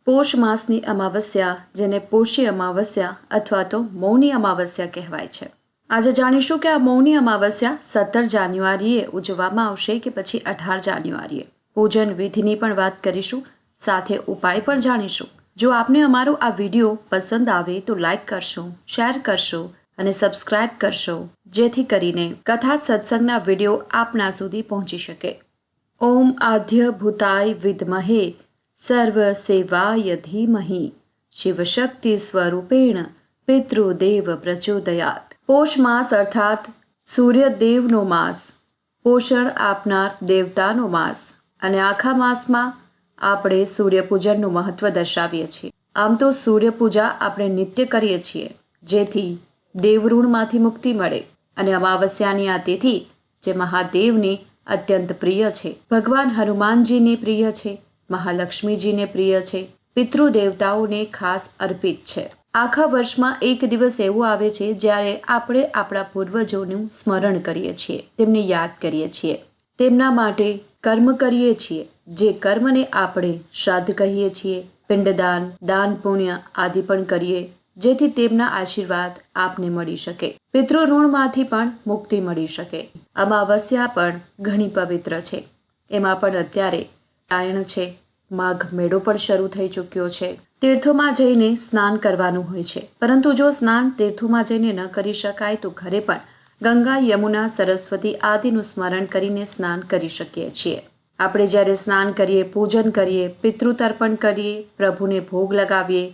પોષ માસની અમાવસ્યા, જેને પોષી અમાવસ્યા અથવા તો મૌની અમાવસ્યા કહેવાય છે. આજે જાણીશું કે આ મૌની અમાવસ્યા 17 જાન્યુઆરીએ ઉજવવામાં આવશે કે પછી 18 જાન્યુઆરીએ. પૂજન વિધિની પણ વાત કરીશું, સાથે ઉપાય પણ જાણીશું. જો આપને અમારો આ વિડીયો પસંદ આવે તો લાઈક કરશો, શેર કરશો અને સબસ્ક્રાઇબ કરશો, જેથી કરીને કથા સત્સંગના વિડીયો આપના સુધી પહોંચી શકે. ઓમ આદ્ય ભૂતાય વિદ્મહે સર્વ સેવાય ધીમહિ શિવશક્તિ સ્વરૂપેણ પિતૃદેવ પ્રચોદયાત. પોષ માસ અર્થાત સૂર્યદેવનો માસ, પોષણ આપનાર દેવતાનો માસ, અને આખા માસમાં આપણે સૂર્યપૂજનનું મહત્વ દર્શાવીએ છીએ. આમ તો સૂર્યપૂજા આપણે નિત્ય કરીએ છીએ, જેથી દેવઋણમાંથી મુક્તિ મળે. અને અમાવસ્યાની આ તિથિ જે મહાદેવની અત્યંત પ્રિય છે, ભગવાન હનુમાનજીને પ્રિય છે, મહાલક્ષ્મીજીને પ્રિય છે, પિતૃદેવતાઓને ખાસ અર્પિત છે. આખા વર્ષમાં એક દિવસ એવો આવે છે જ્યારે આપણે આપણા પૂર્વજોનું સ્મરણ કરીએ છીએ, તેમને યાદ કરીએ છીએ, તેમના માટે કર્મ કરીએ છીએ. જે કર્મને આપણે શ્રાદ્ધ કહીએ છીએ, પિંડદાન, દાન પુણ્ય આદિ પણ કરીએ, જેથી તેમના આશીર્વાદ આપને મળી શકે, પિતૃઋણમાંથી પણ મુક્તિ મળી શકે. અમાવસ્યા પણ ઘણી પવિત્ર છે. એમાં પણ અત્યારે ઉત્તરાયણ છે, માઘ મેળો પણ શરૂ થઈ ચૂક્યો છે. તીર્થોમાં જઈને સ્નાન કરવાનું હોય છે, પરંતુ જો સ્નાન તીર્થોમાં જઈને ન કરી શકાય તો ઘરે પણ ગંગા, યમુના, સરસ્વતી આદિનું સ્મરણ કરીને સ્નાન કરી શકીએ છીએ. આપણે જ્યારે સ્નાન કરીએ, પૂજન કરીએ, પિતૃતર્પણ કરીએ, પ્રભુને ભોગ લગાવીએ,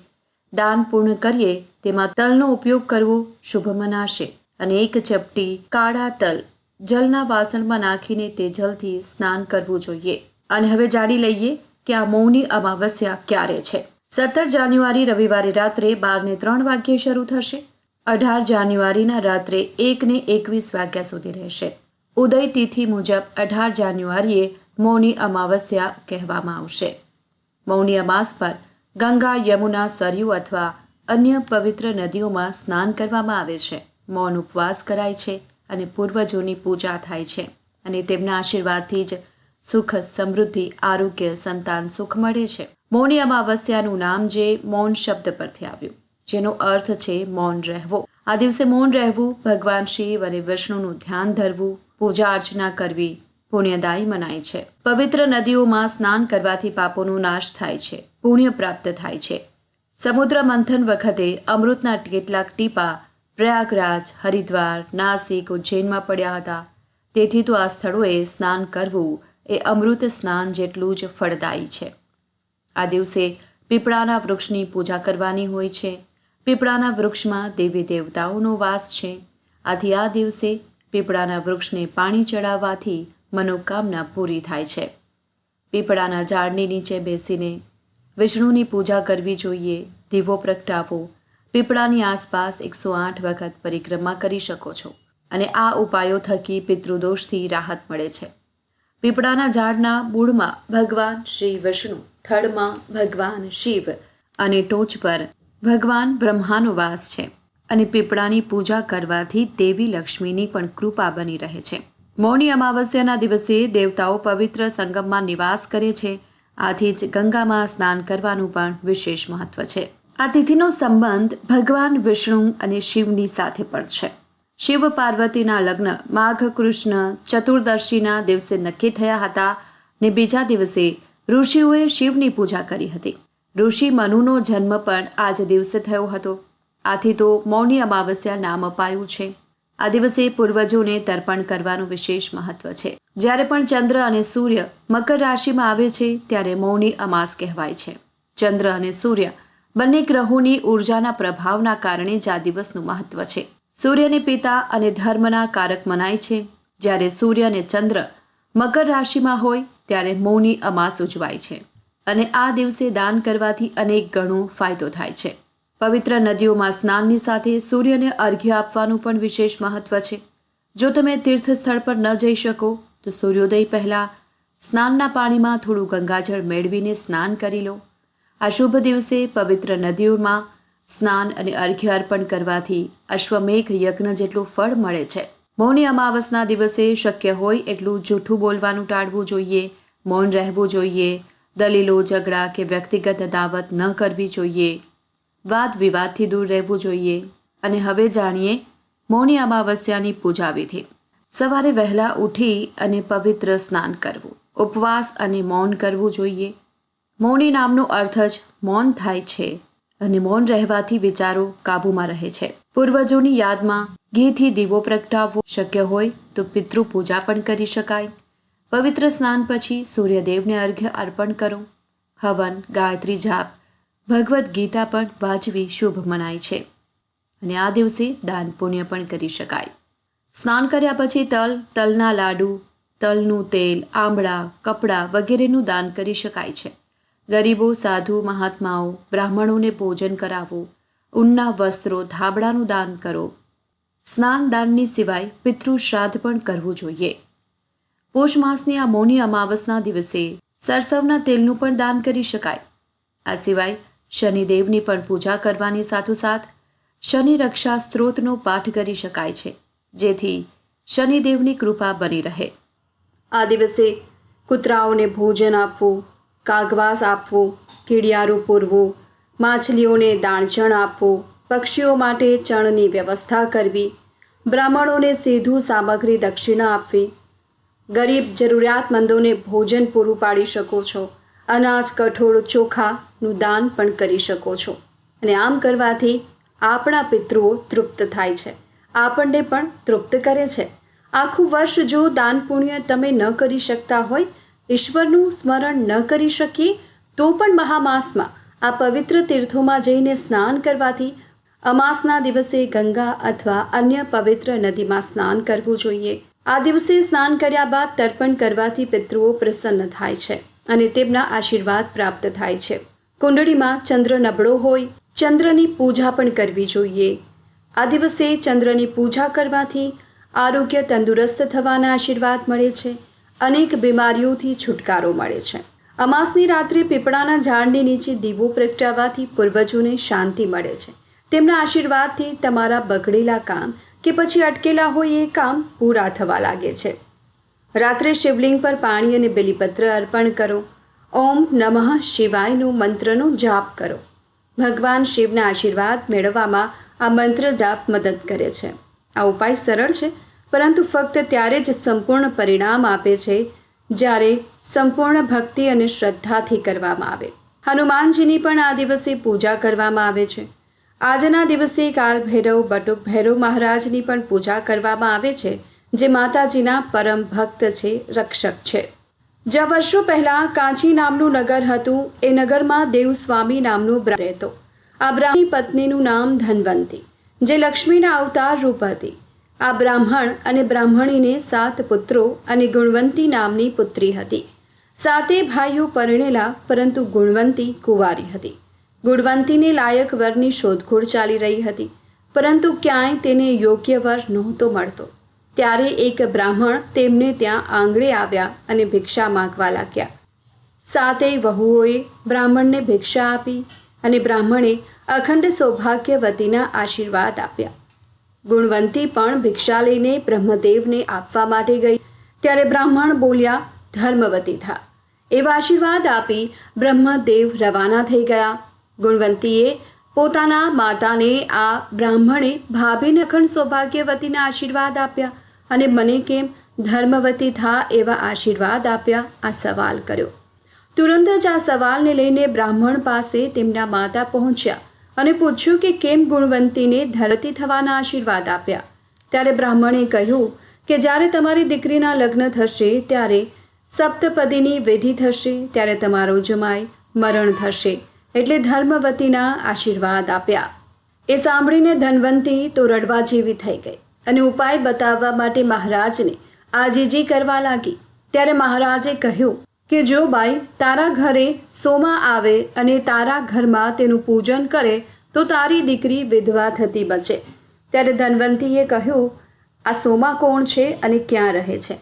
દાન પૂર્ણ કરીએ, તેમાં તલનો ઉપયોગ કરવો શુભ મનાશે. અને એક ચપટી કાળા તલ જલના વાસણમાં નાખીને તે જલથી સ્નાન કરવું જોઈએ. અને હવે જાણી લઈએ કે આ મૌની અમાવસ્યા ક્યારે છે. 17 જાન્યુઆરી રવિવારે રાત્રે 12:03 વાગ્યે શરૂ થશે. 18 જાન્યુઆરીના રાત્રે 1:21 વાગ્યા સુધી રહેશે. ઉદય તિથિ મુજબ 18 જાન્યુઆરીએ મૌની અમાવસ્યા કહેવામાં આવશે. મૌની અમાસ પર ગંગા, યમુના, સરયુ અથવા અન્ય પવિત્ર નદીઓમાં સ્નાન કરવામાં આવે છે. મૌન ઉપવાસ કરાય છે અને પૂર્વજોની પૂજા થાય છે, અને તેમના આશીર્વાદથી જ સુખ, સમૃદ્ધિ, આરોગ્ય, સંતાન સુખ મળે છે. મૌની અમાવસ્યાનું નામ જે મૌન શબ્દ પરથી આવ્યું, જેનો અર્થ છે મૌન રહેવો. આ દિવસે મૌન રહેવું, ભગવાન શિવ અને વિષ્ણુનું ધ્યાન ધરવું, પૂજા અર્ચના કરવી પુણ્યદાયી મનાય છે. પવિત્ર નદીઓમાં સ્નાન કરવાથી પાપોનો નાશ થાય છે, પુણ્ય પ્રાપ્ત થાય છે. સમુદ્ર મંથન વખતે અમૃતના કેટલાક ટીપા પ્રયાગરાજ, હરિદ્વાર, નાસિક, ઉજ્જૈનમાં પડ્યા હતા. તેથી તો આ સ્થળોએ સ્નાન કરવું એ અમૃત સ્નાન જેટલું જ ફળદાયી છે. આ દિવસે પીપળાના વૃક્ષની પૂજા કરવાની હોય છે. પીપળાના વૃક્ષમાં દેવી દેવતાઓનો વાસ છે. આથી આ દિવસે પીપળાના વૃક્ષને પાણી ચડાવવાથી મનોકામના પૂરી થાય છે. પીપળાના ઝાડની નીચે બેસીને વિષ્ણુની પૂજા કરવી જોઈએ, દીવો પ્રગટાવો, પીપળાની આસપાસ 108 વખત પરિક્રમા કરી શકો છો, અને આ ઉપાયો થકી પિતૃદોષથી રાહત મળે છે. પીપળાના ઝાડના મૂળમાં ભગવાન શ્રી વિષ્ણુ, થડમાં ભગવાન શિવ અને ટોચ પર ભગવાન બ્રહ્માનો વાસ છે. અને પીપળાની પૂજા કરવાથી દેવી લક્ષ્મીની પણ કૃપા બની રહે છે. મૌની અમાવસ્યાના દિવસે દેવતાઓ પવિત્ર સંગમમાં નિવાસ કરે છે. આથી જ ગંગામાં સ્નાન કરવાનું પણ વિશેષ મહત્વ છે. આ તિથિનો સંબંધ ભગવાન વિષ્ણુ અને શિવની સાથે પણ છે. શિવ પાર્વતીના લગ્ન માઘ કૃષ્ણ ચતુર્દશીના દિવસે નક્કી થયા હતા, ને બીજા દિવસે ઋષિઓએ શિવની પૂજા કરી હતી. ઋષિ મનુનો જન્મ પણ આ જ દિવસે થયો હતો. આથી તો મૌની અમાવસ્યા નામ અપાયું છે. આ દિવસે પૂર્વજોને તર્પણ કરવાનું વિશેષ મહત્વ છે. જ્યારે પણ ચંદ્ર અને સૂર્ય મકર રાશિમાં આવે છે ત્યારે મૌની અમાસ કહેવાય છે. ચંદ્ર અને સૂર્ય બંને ગ્રહોની ઉર્જાના પ્રભાવના કારણે જ આ દિવસનું મહત્વ છે. સૂર્યને પિતા અને ધર્મના કારક મનાય છે. જ્યારે સૂર્ય અને ચંદ્ર મકર રાશિમાં હોય ત્યારે મૌની અમાસ ઉજવાય છે, અને આ દિવસે દાન કરવાથી અનેક ગણો ફાયદો થાય છે. પવિત્ર નદીઓમાં સ્નાનની સાથે સૂર્યને અર્ઘ્ય આપવાનું પણ વિશેષ મહત્વ છે. જો તમે તીર્થ સ્થળ પર ન જઈ શકો તો સૂર્યોદય પહેલાં સ્નાનના પાણીમાં થોડું ગંગાજળ મેળવીને સ્નાન કરી લો. આ શુભ દિવસે પવિત્ર નદીઓમાં સ્નાન અને અર્ઘ્ય અર્પણ કરવાથી અશ્વમેઘ યજ્ઞ જેટલું ફળ મળે છે. મૌની અમાવસના દિવસે શક્ય હોય એટલું જૂઠું બોલવાનું ટાળવું જોઈએ, મૌન રહેવું જોઈએ, દલીલો, ઝઘડા કે વ્યક્તિગત અદાવત ન કરવી જોઈએ. વાદ વિવાદથી દૂર રહેવું જોઈએ. અને હવે જાણીએ મૌની અમાવસ્યાની પૂજા વિધિ. સવારે વહેલા ઉઠી અને પવિત્ર સ્નાન કરવું, ઉપવાસ અને મૌન કરવું જોઈએ. મૌની નામનો અર્થ જ મૌન થાય છે અને મૌન રહેવાથી વિચારો કાબૂમાં રહે છે. પૂર્વજોની યાદમાં ઘીથી દીવો પ્રગટાવવો, શક્ય હોય તો પિતૃ પૂજા પણ કરી શકાય. પવિત્ર સ્નાન પછી સૂર્યદેવને અર્ઘ્ય અર્પણ કરો. હવન, ગાયત્રી જાપ, ભગવદ્ ગીતા પણ વાંચવી શુભ મનાય છે. અને આ દિવસે દાન પુણ્ય પણ કરી શકાય. સ્નાન કર્યા પછી તલના લાડુ, તલનું તેલ, આંબળા, કપડાં વગેરેનું દાન કરી શકાય છે. ગરીબો, સાધુ, મહાત્માઓ, બ્રાહ્મણોને ભોજન કરાવો. ઊનના વસ્ત્રો, ધાબળાનું દાન કરો. સ્નાન દાનની સિવાય પિતૃ શ્રાદ્ધ પણ કરવું જોઈએ. પોષ માસની આ મૌની અમાવસના દિવસે સરસવના તેલનું પણ દાન કરી શકાય. આ સિવાય શનિદેવની પણ પૂજા કરવાની સાથોસાથ શનિ રક્ષા સ્ત્રોતનો પાઠ કરી શકાય છે, જેથી શનિદેવની કૃપા બની રહે. આ દિવસે કૂતરાઓને ભોજન આપવું, કાગવાસ આપવો, કીડિયારું પૂરવું, માછલીઓને દાણચણ આપવું, પક્ષીઓ માટે ચણની વ્યવસ્થા કરવી, બ્રાહ્મણોને સીધું સામગ્રી દક્ષિણા આપવી. ગરીબ જરૂરિયાતમંદોને ભોજન પૂરું પાડી શકો છો. અનાજ, કઠોળ, ચોખાનું દાન પણ કરી શકો છો. અને આમ કરવાથી આપણા પિતૃઓ તૃપ્ત થાય છે, આપણને પણ તૃપ્ત કરે છે. આખું વર્ષ જો દાન પુણ્ય તમે ન કરી શકતા હોય, ઈશ્વરનું સ્મરણ ન કરી શકીએ, તો પણ મહામાસમાં આ પવિત્ર તીર્થોમાં જઈને સ્નાન કરવાથી અમાસના દિવસે ગંગા અથવા અન્ય પવિત્ર નદીમાં સ્નાન કરવું જોઈએ. આ દિવસે સ્નાન કર્યા બાદ તર્પણ કરવાથી પિતૃઓ પ્રસન્ન થાય છે અને તેમના આશીર્વાદ પ્રાપ્ત થાય છે. કુંડળીમાં ચંદ્ર નબળો હોય, ચંદ્રની પૂજા પણ કરવી જોઈએ. આ દિવસે ચંદ્રની પૂજા કરવાથી આરોગ્ય તંદુરસ્ત થવાના આશીર્વાદ મળે છે. અનેક બીમારીઓથી છુટકારો મળે છે. અમાસની રાત્રે પીપળાના ઝાડની નીચે દીવો પ્રગટાવવાથી પૂર્વજોને શાંતિ મળે છે. તેમના આશીર્વાદથી તમારા બગડેલા કામ કે પછી અટકેલા હોય એ કામ પૂરા થવા લાગે છે. રાત્રે શિવલિંગ પર પાણી અને બેલીપત્ર અર્પણ કરો. ઓમ નમઃ શિવાયનો મંત્રનો જાપ કરો. ભગવાન શિવના આશીર્વાદ મેળવવામાં આ મંત્ર જાપ મદદ કરે છે. આ ઉપાય સરળ છે, પરંતુ ફક્ત ત્યારે જ સંપૂર્ણ પરિણામ આપે છે જ્યારે સંપૂર્ણ ભક્તિ અને શ્રદ્ધાથી કરવામાં આવે. હનુમાનજીની પણ આ દિવસે પૂજા કરવામાં આવે છે. આજના દિવસે કાલ ભૈરવ, બટુક ભૈરવ મહારાજની પણ પૂજા કરવામાં આવે છે, જે માતાજીના પરમ ભક્ત છે, રક્ષક છે. જ્યાં વર્ષો પહેલાં કાંચી નામનું નગર હતું, એ નગરમાં દેવસ્વામી નામનો બ્રાહ્મણ રહેતો. આ બ્રાહ્મણની પત્નીનું નામ ધનવંતી, જે લક્ષ્મીના અવતાર રૂપ હતી. આ બ્રાહ્મણ અને બ્રાહ્મણીને 7 પુત્રો અને ગુણવંતી નામની પુત્રી હતી. 7 ભાઈઓ પરણેલા, પરંતુ ગુણવંતી કુંવારી હતી. ગુણવંતીને લાયક વરની શોધખોળ ચાલી રહી હતી, પરંતુ ક્યાંય તેને યોગ્ય વર નહોતો મળતો. ત્યારે એક બ્રાહ્મણ તેમને ત્યાં આંગણે આવ્યા અને ભિક્ષા માંગવા લાગ્યા. 7 વહુઓએ બ્રાહ્મણને ભિક્ષા આપી અને બ્રાહ્મણે અખંડ સૌભાગ્યવતીના આશીર્વાદ આપ્યા. ગુણવંતી પણ ભિક્ષા લઈને બ્રહ્મદેવને આપવા માટે ગઈ. ત્યારે બ્રાહ્મણ બોલ્યા, ધર્મવતી થા. એવા આશીર્વાદ આપી બ્રહ્મદેવ રવાના થઈ ગયા. ગુણવંતીએ પોતાના માતાને આ બ્રાહ્મણે ભાભીને અખંડ સૌભાગ્યવતીના આશીર્વાદ આપ્યા અને મને કેમ ધર્મવતી થા એવા આશીર્વાદ આપ્યા, આ સવાલ કર્યો. તુરંત જ આ સવાલને લઈને બ્રાહ્મણ પાસે તેમના માતા પહોંચ્યા અને પૂછ્યું કે કેમ ગુણવંતીને ધરતી થવાના આશીર્વાદ આપ્યા. ત્યારે બ્રાહ્મણે કહ્યું કે જ્યારે તમારી દીકરીના લગ્ન થશે, ત્યારે સપ્તપદીની વિધિ થશે, ત્યારે તમારો જમાઈ મરણ થશે, એટલે ધર્મવતીના આશીર્વાદ આપ્યા. એ સાંભળીને ધનવંતી તો રડવા જેવી થઈ ગઈ અને ઉપાય બતાવવા માટે મહારાજને આજીજી કરવા લાગી. ત્યારે મહારાજે કહ્યું કે જો બાઈ તારા ઘરે સોમા આવે અને તારા ઘરમાં તેનું પૂજન કરે તો તારી દીકરી વિધવા થતી બચે. ત્યારે ધનવંતીએ કહ્યું, આ સોમા કોણ છે અને ક્યાં રહે છે?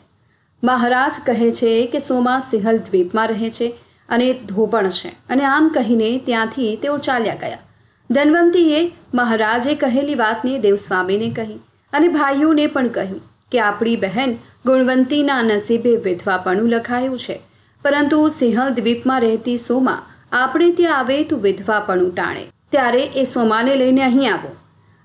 મહારાજ કહે છે કે સોમા સિંહલ દ્વીપમાં રહે છે અને ધોબણ છે. અને આમ કહીને ત્યાંથી તેઓ ચાલ્યા ગયા. ધનવંતીએ મહારાજે કહેલી વાતને દેવસ્વામીને કહી અને ભાઈઓને પણ કહ્યું કે આપણી બહેન ગુણવંતીના નસીબે વિધવાપણું લખાયું છે, પરંતુ સિંહલ દ્વીપમાં રહેતી સોમા આપણે ત્યાં આવે તો વિધવાપણું ટાણે, ત્યારે એ સોમાને લઈને અહીં આવો.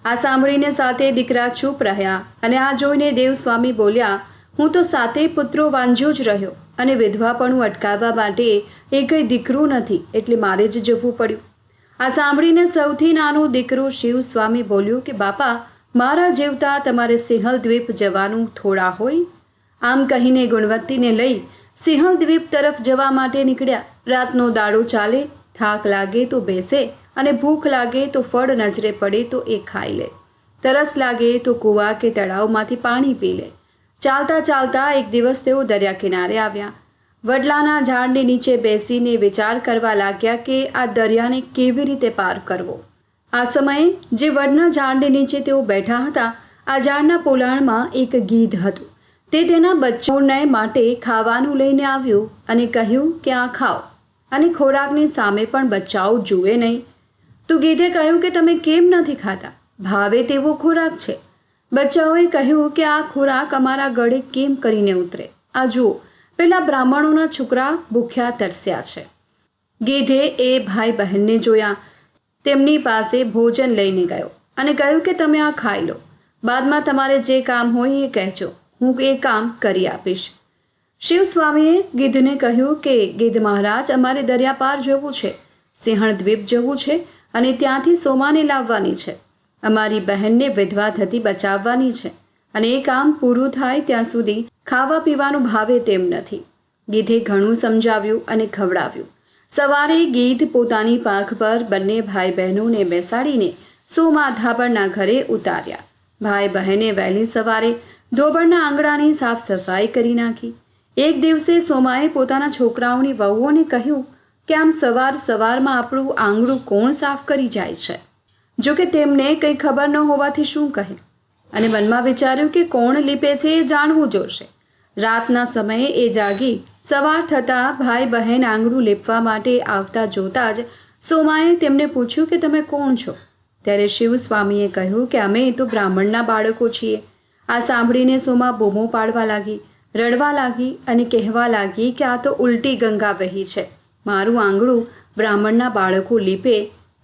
આ સાંભળીને સાતે દીકરા ચૂપ રહ્યા અને આ જોઈને દેવસ્વામી બોલ્યા, હું તો સાતે પુત્રો વાંઝ્યો જ રહ્યો અને વિધવાપણું અટકાવવા માટે એ કંઈ દીકરું નથી, એટલે મારે જ જવું પડ્યું. આ સાંભળીને સૌથી નાનો દીકરો શિવસ્વામી બોલ્યો કે બાપા, મારા જેવતા તમારે સિંહલ દ્વીપ જવાનું થોડા હોય. આમ કહીને ગુણવંતીને લઈ સિંહલ દ્વીપ તરફ જવા માટે નીકળ્યા. રાતનો દાડો ચાલે, થાક લાગે તો બેસે અને ભૂખ લાગે તો ફળ નજરે પડે તો એ ખાઈ લે, તરસ લાગે તો કૂવા કે તળાવમાંથી પાણી પી લે. ચાલતા ચાલતા એક દિવસ તેઓ દરિયા કિનારે આવ્યા. વડલાના ઝાડની નીચે બેસીને વિચાર કરવા લાગ્યા કે આ દરિયાને કેવી રીતે પાર કરવો. આ સમયે જે વડના ઝાડની નીચે તેઓ બેઠા હતા, આ ઝાડના પોલાણમાં એક ગીધ હતું. તે તેના બચ્ચાઓને માટે ખાવાનું લઈને આવ્યું અને કહ્યું કે આ ખાઓ, અને ખોરાકની સામે પણ બચ્ચાઓ જુએ નહીં. તો ગીધે કહ્યું કે તમે કેમ નથી ખાતા? ભાવે તેવો ખોરાક છે. બચ્ચાઓએ કહ્યું કે આ ખોરાક અમારા ગળે કેમ કરીને ઉતરે? આ જુઓ, પેલા બ્રાહ્મણોના છોકરા ભૂખ્યા તરસ્યા છે. ગીધે એ ભાઈ બહેનને જોયા, તેમની પાસે ભોજન લઈને ગયો અને કહ્યું કે તમે આ ખાઈ લો. બાદમાં તમારે જે કામ હોય એ કહેજો, હું એ કામ કરી આપીશ. શિવસ્વામીએ ગીધને કહ્યું કે ગીધ મહારાજ, અમારે દરિયા પાર જવું છે, સિંહણ દ્વીપ જવું છે અને ત્યાંથી સોમાને લાવવાની છે. અમારી બહેનને વિધવા થતી બચાવવાની છે અને એ કામ પૂરું થાય ત્યાં સુધી ખાવા પીવાનું ભાવે તેમ નથી. ગીધે ઘણું સમજાવ્યું અને ખવડાવ્યું. સવારે ગીધ પોતાની પાંખ પર બંને ભાઈ બહેનોને બેસાડીને સોમા ધાબળના ઘરે ઉતાર્યા. ભાઈ બહેને વહેલી સવારે ધોબળના આંગણાની સાફ સફાઈ કરી નાખી. એક દિવસે સોમાએ પોતાના છોકરાઓની વહુઓને કહ્યું કે આમ સવારમાં આપણું આંગણું કોણ સાફ કરી જાય છે? જો કે તેમને કંઈ ખબર ન હોવાથી શું કહે, અને મનમાં વિચાર્યું કે કોણ લીપે છે એ જાણવું જોશે. રાતના સમયે એ જાગી સવાર થતાં ભાઈ બહેન આંગણું લીપવા માટે આવતા જોતા જ સોમાએ તેમને પૂછ્યું કે તમે કોણ છો? ત્યારે શિવસ્વામીએ કહ્યું કે અમે તો બ્રાહ્મણના બાળકો છીએ. આ સાંભળીને સોમા બૂમો પાડવા લાગી, રડવા લાગી અને કહેવા લાગી કે આ તો ઉલટી ગંગા વહી છે. મારું આંગણું બ્રાહ્મણના બાળકો લીપે,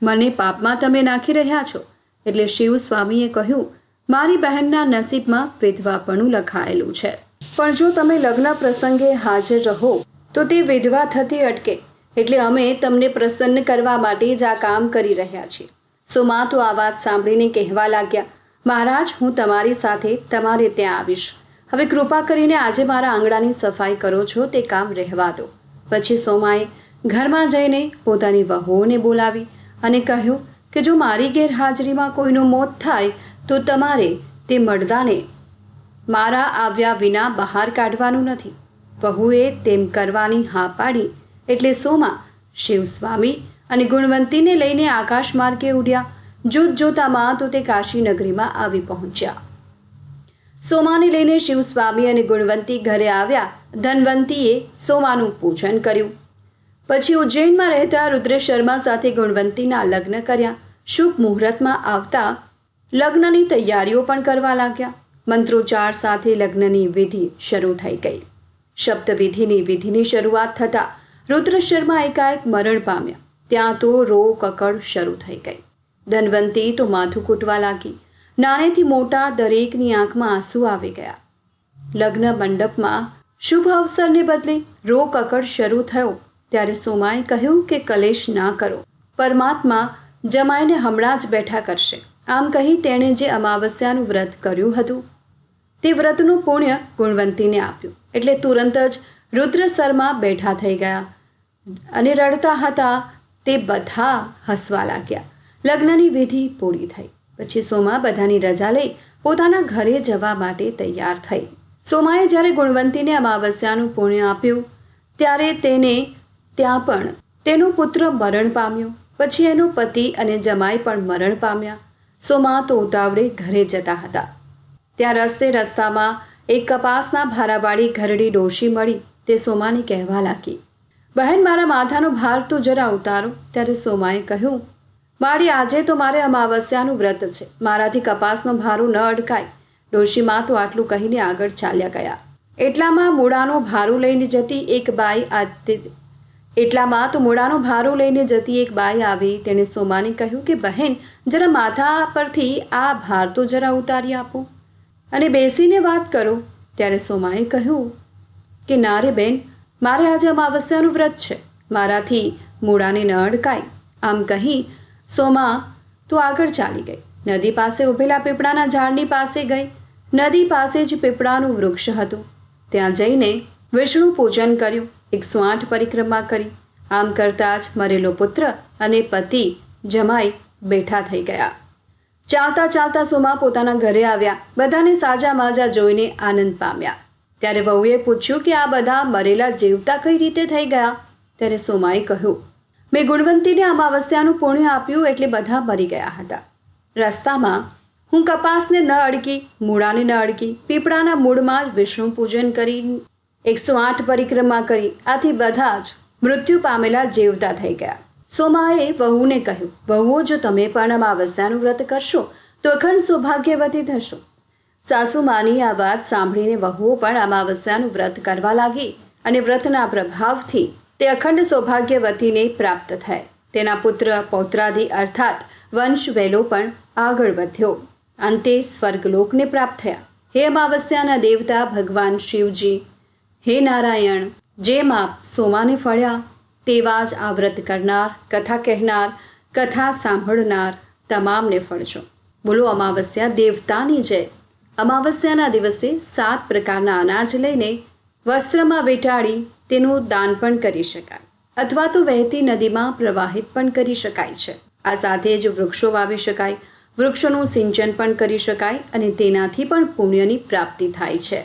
મને પાપમાં તમે નાખી રહ્યા છો. એટલે શિવસ્વામીએ કહ્યું, મારી બહેનના નસીબમાં વિધવાપણું લખાયેલું છે, પણ જો તમે લગ્ન પ્રસંગે હાજર રહો તો તે વિધવા થતી અટકે, એટલે અમે તમને પ્રસન્ન કરવા માટે જ આ કામ કરી રહ્યા છીએ. સોમા તો આ વાત સાંભળીને કહેવા લાગ્યા, મહારાજ, હું તમારી સાથે તમારે ત્યાં આવીશ. હવે કૃપા કરીને આજે મારા આંગણાની સફાઈ કરો છો તે કામ રહેવા દો. પછી સોમાએ ઘરમાં જઈને પોતાની વહુઓને બોલાવી અને કહ્યું કે જો મારી ગેરહાજરીમાં કોઈનું મોત થાય તો તમારે તે મર્દાને મારા આવ્યા વિના બહાર કાઢવાનું નથી. વહુએ તેમ કરવાની હા પાડી એટલે સોમા શિવસ્વામી અને ગુણવંતીને લઈને આકાશ માર્ગે ઉડ્યા. જોતજોતામાં તો તે કાશી નગરીમાં આવી પહોંચ્યા. સોમાને લઈને શિવસ્વામી અને ગુણવંતી ઘરે આવ્યા. ધનવંતીએ સોમાનું પૂજન કર્યું. પછી ઉજ્જૈનમાં રહેતા રુદ્ર શર્મા સાથે ગુણવંતીના લગ્ન કર્યા. શુભ મુહૂર્તમાં આવતા લગ્નની તૈયારીઓ પણ કરવા લાગ્યા. મંત્રોચ્ચાર સાથે લગ્નની વિધિ શરૂ થઈ ગઈ. શબ્દવિધિની વિધિની શરૂઆત થતાં રુદ્ર શર્મા એકાએક મરણ પામ્યા. ત્યાં તો રો કકડ શરૂ થઈ ગઈ. ધનવંતી તો માથું કૂટવા લાગી. નાનેથી મોટા દરેકની આંખમાં આંસુ આવી ગયા. લગ્ન મંડપમાં શુભ અવસરને બદલે રો કકડ શરૂ થયો ત્યારે સોમાએ કહ્યું કે કલેશ ના કરો, પરમાત્મા જમાઈને હમણાં જ બેઠા કરશે. આમ કહી તેણે જે અમાવસ્યાનું વ્રત કર્યું હતું તે વ્રતનું પુણ્ય ગુણવંતીને આપ્યું. એટલે તુરંત જ રુદ્ર શર્મા બેઠા થઈ ગયા અને રડતા હતા તે બધા હસવા લાગ્યા. લગ્નની વિધિ પૂરી થઈ. પછી સોમા બધાની રજા લઈ પોતાના ઘરે જવા માટે તૈયાર થઈ. સોમાએ જ્યારે ગુણવંતીને અમાવસ્યાનું પુણ્ય આપ્યું ત્યારે તેને ત્યાં પણ તેનો પુત્ર મરણ પામ્યો. પછી એનો પતિ અને જમાઈ પણ મરણ પામ્યા. સોમા તો ઉતાવળે ઘરે જતા હતા. ત્યાં રસ્તામાં એક કપાસના ભારાવાળી ઘરડી ડોશી મળી. તે સોમાને કહેવા લાગી, બહેન, મારા માથાનો ભાર તો જરા ઉતારો. ત્યારે સોમાએ કહ્યું, મારી આજે તો મારે અમાવસ્યાનું વ્રત છે, મારાથી કપાસનો ભારો ન અડકાય. ડોશીમાં તો આટલું કહીને આગળ ચાલ્યા ગયા. એટલામાં મૂળાનો ભારું લઈને જતી એક બાઈ આવી. તેણે સોમાને કહ્યું કે બહેન, જરા માથા પરથી આ ભાર તો જરા ઉતારી આપો અને બેસીને વાત કરો. ત્યારે સોમાએ કહ્યું કે ના રે બેન, મારે આજે અમાવસ્યાનું વ્રત છે, મારાથી મૂળાને ન અડકાય. આમ કહી સોમા તો આગળ ચાલી ગઈ. નદી પાસે ઊભેલા પીપળાના ઝાડની પાસે ગઈ. નદી પાસે જ પીપળાનું વૃક્ષ હતું. ત્યાં જઈને વિષ્ણુ પૂજન કર્યું, 108 પરિક્રમા કરી. આમ કરતાં જ મરેલો પુત્ર અને પતિ જમાઈ બેઠા થઈ ગયા. ચાલતા ચાલતા સોમા પોતાના ઘરે આવ્યા. બધાને સાજા માજા જોઈને આનંદ પામ્યા. ત્યારે વહુએ પૂછ્યું કે આ બધા મરેલા જીવતા કઈ રીતે થઈ ગયા? ત્યારે સોમાએ કહ્યું, મેં ગુણવંતીને અમાવસ્યાનું પુણ્ય આપ્યું એટલે બધા મરી ગયા હતા. રસ્તામાં હું કપાસને ન અડકી, મૂળાને ન અડકી, પીપળાના મૂળમાં જ વિષ્ણુ પૂજન કરી 108 પરિક્રમા કરી. આથી બધા જ મૃત્યુ પામેલા જીવતા થઈ ગયા. સોમાએ વહુને કહ્યું, વહુઓ, જો તમે પણ અમાવસ્યાનું વ્રત કરશો તો અખંડ સૌભાગ્યવતી થશો. સાસુમાની આ વાત સાંભળીને વહુઓ પણ અમાવસ્યાનું વ્રત કરવા લાગી અને વ્રતના પ્રભાવથી તે અખંડ સૌભાગ્યવતીને પ્રાપ્ત થાય. તેના પુત્ર પૌત્રાદિ અર્થાત વંશ વેલો પણ આગળ વધ્યો. અંતે સ્વર્ગલોકને પ્રાપ્ત થયા. હે અમાવસ્યાના દેવતા ભગવાન શિવજી, હે નારાયણ, જેમ આપ સોમાને ફળ્યા તેવા જ આ વ્રત કરનાર, કથા કહેનાર, કથા સાંભળનાર તમામને ફળજો. બોલો અમાવસ્યા દેવતાની જય. અમાવસ્યાના દિવસે 7 પ્રકારના અનાજ લઈને વસ્ત્રમાં વીંટાળી તેનું દાન પણ કરી શકાય અથવા તો વહેતી નદીમાં પ્રવાહિત પણ કરી શકાય છે. આ સાથે જ વૃક્ષો વાવી શકાય, વૃક્ષોનું સિંચન પણ કરી શકાય અને તેનાથી પણ પુણ્યની પ્રાપ્તિ થાય છે.